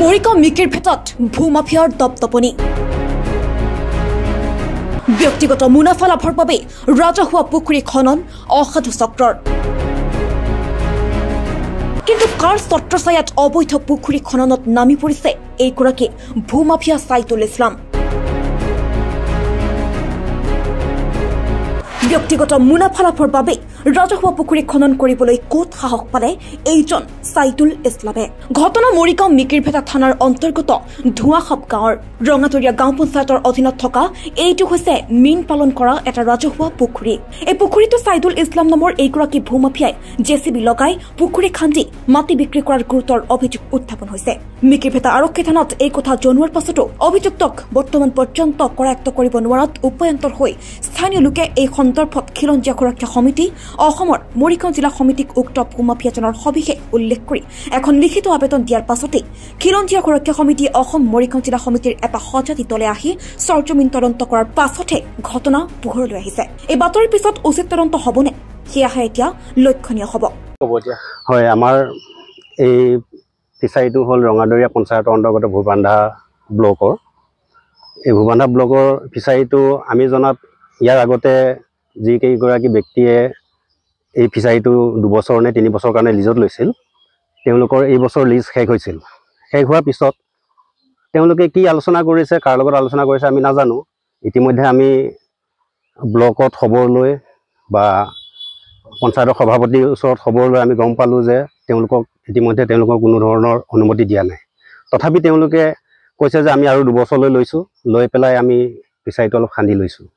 মৰিগাঁও মিকিৰ ভেটত ভূমাফিয়াৰ দপদপনি ব্যক্তিগত মুনাফা লাভৰ বাবে ৰাজহুৱা পুখুৰী খনন অসাধু চক্ৰৰ কিন্তু কাৰ ছত্ৰছায়াত অবৈধ পুখুৰী খননত নামি পৰিছে এইগৰাকী ভূমাফিয়া সাইদুল ইছলাম ব্যক্তিগত মুনাফা লাভৰ বাবে ৰাজহুৱা পুখুৰী খনন কৰিবলৈ কোট সাহস পালে এইজন সাইদুল ইছলামে ঘটনা মৰিগাঁও মিকিৰভেটা থানাৰ অন্তৰ্গত ধুৱাখাপ গাঁৱৰ ৰঙাতৰীয়া গাঁও পঞ্চায়তৰ অধীনত থকা এইটো হৈছে মীন পালন কৰা এটা ৰাজহুৱা পুখুৰী এই পুখুৰীটো সাইদুল ইছলাম নামৰ এইগৰাকী ভূমাফিয়াই জেচিবি লগাই পুখুৰী খান্দি মাটি বিক্ৰী কৰাৰ গুৰুতৰ অভিযোগ উত্থাপন হৈছে মিকিৰভেটা আৰক্ষী থানাত এই কথা জনোৱাৰ পাছতো অভিযুক্তক বৰ্তমান পৰ্যন্ত কৰায়ত্ব কৰিব নোৱাৰাত উপায়ন্তৰ হৈ স্থানীয় লোকে এই সন্দৰ্ভত খিলঞ্জীয়া সুৰক্ষা সমিতি অসমৰ মৰিগাঁও জিলা সমিতিক উক্ত ভূমাফিয়াজনৰ সবিশেষ উল্লেখ কৰি এখন লিখিত আবেদন দিয়াৰ পাছতে খিলঞ্জীয়া সুৰক্ষা সমিতি অসম মৰিগাঁও জিলা সমিতিৰ এটা সজাতি দলে আহি চৰজমিন তদন্ত কৰাৰ পাছতে ঘটনা পোহৰলৈ আহিছে এই বাতৰিৰ পিছত উচিত তদন্ত হ'বনে সেয়াহে এতিয়া লক্ষণীয় হ'ব হয় আমাৰ এই ফিচাৰীটো হ'ল ৰঙাদৰীয়া পঞ্চায়তৰ অন্তৰ্গত ভূবান্ধা ব্লকৰ এই ভূবান্ধা ব্লকৰ ফিচাৰীটো আমি জনাত ইয়াৰ আগতে যিকেইগৰাকী ব্যক্তিয়ে এই ফিচাৰীটো 2 বছৰ নে 3 বছৰৰ কাৰণে লিজত লৈছিল তেওঁলোকৰ এই বছৰ লিজ শেষ হৈছিল শেষ হোৱাৰ পিছত তেওঁলোকে কি আলোচনা কৰিছে কাৰ লগত আলোচনা কৰিছে আমি নাজানো ইতিমধ্যে আমি ব্লকত খবৰ লৈ বা পঞ্চায়তৰ সভাপতিৰ ওচৰত খবৰ লৈ আমি গম পালোঁ যে তেওঁলোকক ইতিমধ্যে তেওঁলোকৰ কোনো ধৰণৰ অনুমতি দিয়া নাই তথাপি তেওঁলোকে কৈছে যে আমি আৰু 2 বছৰলৈ লৈছোঁ লৈ পেলাই আমি ফিচাৰীটো অলপ খান্দি লৈছোঁ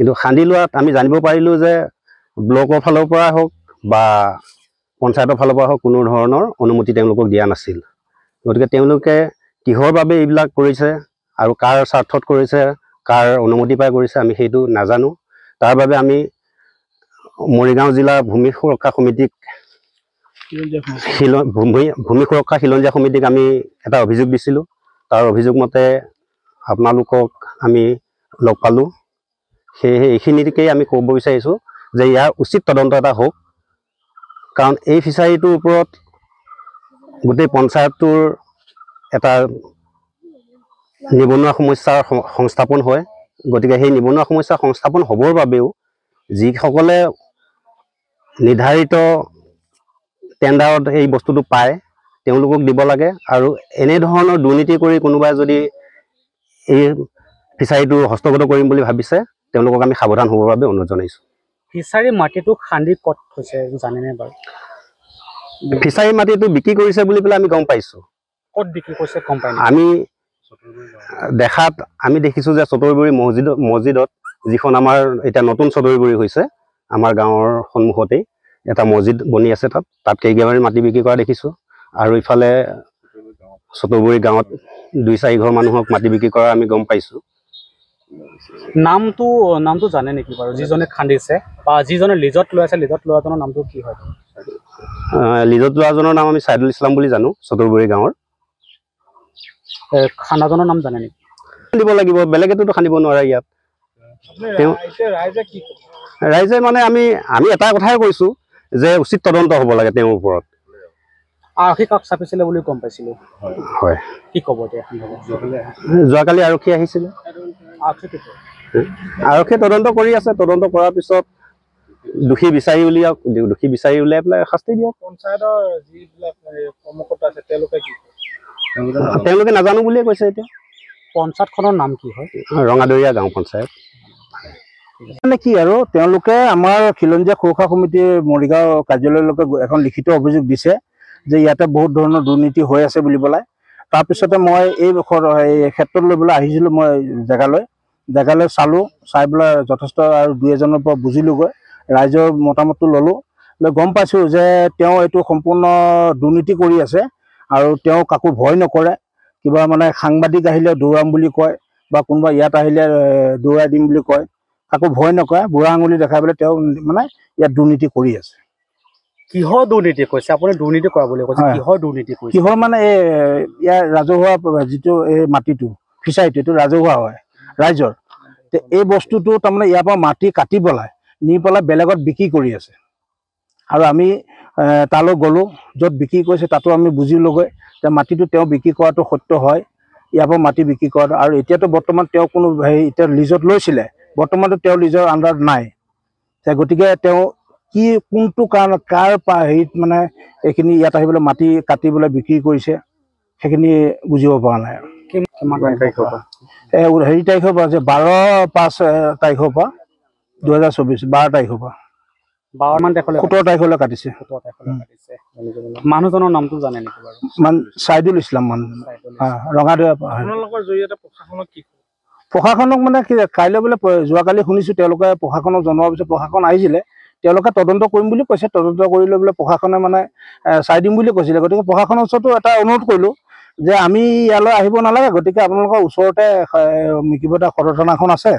কিন্তু খান্দি লোৱাত আমি জানিব পাৰিলোঁ যে ব্লকৰ ফালৰ পৰা হওক বা পঞ্চায়তৰ ফালৰ পৰা হওক কোনো ধৰণৰ অনুমতি তেওঁলোকক দিয়া নাছিল গতিকে তেওঁলোকে কিহৰ বাবে এইবিলাক কৰিছে আৰু কাৰ স্বাৰ্থত কৰিছে কাৰ অনুমতি পাই কৰিছে আমি সেইটো নাজানো তাৰ বাবে আমি মৰিগাঁও জিলা ভূমি সুৰক্ষা সমিতিক ভূমি সুৰক্ষা খিলঞ্জীয়া সমিতিক আমি এটা অভিযোগ দিছিলোঁ তাৰ অভিযোগ মতে আপোনালোকক আমি লগ পালোঁ সেয়েহে এইখিনিকেই আমি ক'ব বিচাৰিছোঁ যে ইয়াৰ উচিত তদন্ত এটা হওক কাৰণ এই ফিচাৰীটোৰ ওপৰত গোটেই পঞ্চায়তটোৰ এটা নিবনুৱা সমস্যাৰ সংস্থাপন হয় গতিকে সেই নিবনুৱা সমস্যা সংস্থাপন হ'বৰ বাবেও যিসকলে নিৰ্ধাৰিত টেণ্ডাৰত এই বস্তুটো পায় তেওঁলোকক দিব লাগে আৰু এনেধৰণৰ দুৰ্নীতি কৰি কোনোবাই যদি এই ফিচাৰীটো হস্তগত কৰিম বুলি ভাবিছে তেওঁলোকক আমি সাৱধান হ'বৰ বাবে অনুৰোধ জনাইছোঁ ফিচাৰী মাটিটো খান্দি ক'ত হৈছে জানেনে বাৰু ফিচাৰী মাটিটো বিক্ৰী কৰিছে বুলি পেলাই আমি গম পাইছোঁ ক'ত বিক্ৰী কৰিছে গম পাই আমি দেখাত আমি দেখিছোঁ যে চতৰবুৰী মছজিদত যিখন আমাৰ এতিয়া নতুন চতৰবুৰী হৈছে আমাৰ গাঁৱৰ সন্মুখতেই এটা মছজিদ বনি আছে তাত কেইগৰাকী মাটি বিক্ৰী কৰা দেখিছোঁ আৰু ইফালে চতৰবুৰী গাঁৱত 2-4 ঘৰ মানুহক মাটি বিক্ৰী কৰা আমি গম পাইছোঁ নামটো জানে নেকি বাৰু যিজনে খান্দিছে বা যিজনে লিজত লৈ আছে লিজত লোৱাজনৰ নামটো কি হয় লিজত লোৱাজনৰ নাম আমি সাইদুল ইছলাম বুলি জানো চতৰবুৰী গাঁৱৰ খানাজনৰ নাম জানে নেকি দিব লাগিব বেলেগেতো খান্দিব নোৱাৰে ইয়াত ৰাইজে মানে আমি এটা কথাই কৈছোঁ যে উচিত তদন্ত হ'ব লাগে তেওঁৰ ওপৰত আৰক্ষী কাক চাপিছিলে বুলি গম পাইছিলোঁ হয় কি ক'ব এতিয়া যোৱাকালি আৰক্ষী আহিছিলে আৰক্ষীয়ে তদন্ত কৰি আছে তদন্ত কৰাৰ পিছত দোষী বিচাৰি উলিয়াওক দোষী বিচাৰি উলিয়াই পেলাই শাস্তি দিয়ক পঞ্চায়তৰ যিবিলাক কৰ্মকৰ্তা আছে তেওঁলোকে নাজানো বুলিয়ে কৈছে এতিয়া পঞ্চায়তখনৰ নাম কি হয় ৰঙাদৰীয়া গাঁও পঞ্চায়ত মানে কি আৰু তেওঁলোকে আমাৰ খিলঞ্জীয়া সুৰক্ষা সমিতিৰ মৰিগাঁও কাৰ্যালয়লৈকে এখন লিখিত অভিযোগ দিছে যে ইয়াতে বহুত ধৰণৰ দুৰ্নীতি হৈ আছে বুলি পেলাই তাৰপিছতে মই এই ক্ষেত্ৰত লৈ পেলাই আহিছিলোঁ মই জেগালৈ চালোঁ চাই পেলাই যথেষ্ট আৰু 2-এজনৰ পৰা বুজিলোগৈ ৰাইজৰ মতামতটো ল'লোঁ লৈ গম পাইছোঁ যে তেওঁ এইটো সম্পূৰ্ণ দুৰ্নীতি কৰি আছে আৰু তেওঁ কাকো ভয় নকৰে কিবা মানে সাংবাদিক আহিলে দৌৰাম বুলি কয় বা কোনোবা ইয়াত আহিলে দৌৰাই দিম বুলি কয় কাকো ভয় নকৰে বুঢ়া আঙুলি দেখাই পেলাই তেওঁ মানে ইয়াত দুৰ্নীতি কৰি আছে কিহৰ দুৰ্নীতি কৈছে আপুনি দুৰ্নীতি কৰা বুলি কৈছে কিহৰ দুৰ্নীতি কৰিছে কিহৰ মানে ইয়াৰ ৰাজহুৱা যিটো এই মাটিটো ফিচাৰীটো এইটো ৰাজহুৱা হয় ৰাইজৰ এই বস্তুটো তাৰমানে ইয়াৰ পৰা মাটি কাটি পেলাই নি পেলাই বেলেগত বিক্ৰী কৰি আছে আৰু আমি তালৈ গ'লোঁ য'ত বিক্ৰী কৰিছে তাতো আমি বুজিলোগৈ যে মাটিটো তেওঁ বিক্ৰী কৰাটো সত্য হয়, ইয়াৰ পৰা মাটি বিক্ৰী কৰাটো। আৰু এতিয়াতো বৰ্তমান তেওঁ কোনো এতিয়া লিজত লৈছিলে, বৰ্তমানতো তেওঁ লিজৰ আণ্ডাৰত নাই। গতিকে তেওঁ কি কোনটো কাৰণ কাৰ হেৰিত মানে এইখিনি ইয়াত আহিবলৈ মাটি কাটিবলৈ বিক্ৰী কৰিছে সেইখিনি বুজিব পৰা নাই। হেৰি তাৰিখৰ পৰা যে 12/5 তাৰিখৰ পৰা 2024 12 তাৰিখৰ পৰা 17 তাৰিখলৈ কাটিছে। মানুহজনৰ নামটো জানে নেকি বাৰু? চাইদুল ইছলাম মানুহজন, ৰঙাদৈয়াৰ পৰা। প্ৰশাসনক মানে কি কাইলৈ বোলে যোৱাকালি শুনিছোঁ তেওঁলোকে প্ৰশাসনক জনোৱাৰ পিছত প্ৰশাসন আহিছিলে, তেওঁলোকে তদন্ত কৰিম বুলি কৈছে। তদন্ত কৰিলে বোলে প্ৰশাসনে মানে চাই দিম বুলি কৈছিলে। গতিকে প্ৰশাসনৰ ওচৰতো এটা অনুৰোধ কৰিলোঁ যে আমি ইয়ালৈ আহিব নালাগে, গতিকে আপোনালোকৰ ওচৰতে মিকিৰপেটা সদৰ থানাখন আছে,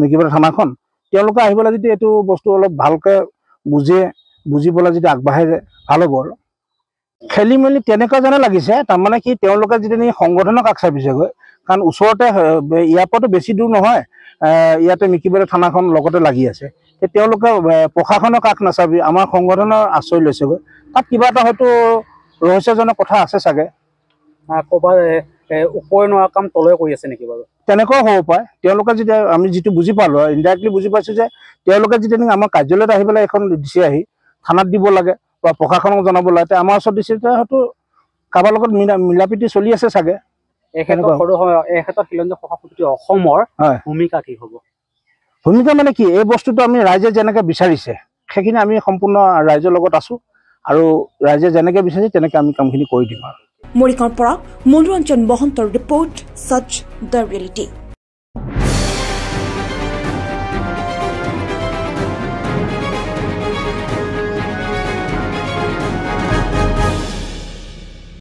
মিকিৰপেটা থানাখন, তেওঁলোকে আহি পেলাই যদি এইটো বস্তু অলপ ভালকৈ বুজি পেলাই যদি আগবাঢ়াই যায় ভাল হ'ব। আৰু খেলি মেলি তেনেকুৱা যেনে লাগিছে, তাৰমানে কি তেওঁলোকে যদি সংগঠনক আগ চাপিছেগৈ, কাৰণ ওচৰতে ইয়াৰ পৰাতো বেছি দূৰ নহয়, ইয়াতে মিকিৰপেটা থানাখন লগতে লাগি আছে। তেওঁলোকে প্ৰশাসনক আগ নাচাবি আমাৰ সংগঠনৰ আশ্ৰয় লৈছেগৈ। তাত কিবা এটা হয়তো ৰহস্যজনক কথা আছে চাগে। ক'ৰবাত ওপৰে নোৱাৰ কাম তলে কৰি আছে নেকি বাৰু? তেনেকুৱাও হ'ব পাৰে। তেওঁলোকে যেতিয়া আমি যিটো বুজি পালোঁ, ইনডাইৰেক্টলি বুজি পাইছোঁ যে তেওঁলোকে যেতিয়া আমাৰ কাৰ্যালয়ত আহি পেলাই এখন দিছে, আহি থানাত দিব লাগে বা প্ৰশাসনক জনাব লাগে, আমাৰ ওচৰত দিছে, হয়তো কাৰোবাৰ লগত মিলাপ্ৰীতি চলি আছে চাগে। এই ক্ষেত্ৰত খিলঞ্জীয়া ভাষা সমিতি অসমৰ ভূমিকা কি হ'ব? ভূমিকা মানে কি, এই বস্তুটো আমি ৰাইজে যেনেকৈ বিচাৰিছে সেইখিনি আমি সম্পূৰ্ণ ৰাইজৰ লগত আছোঁ, আৰু ৰাইজে যেনেকৈ বিচাৰিছে তেনেকৈ আমি কামখিনি কৰি দিম। মৰিগাঁৱৰ পৰা মনোৰঞ্জন মহন্তৰ ৰিপৰ্ট, সচ দ্য ৰিয়েলিটি।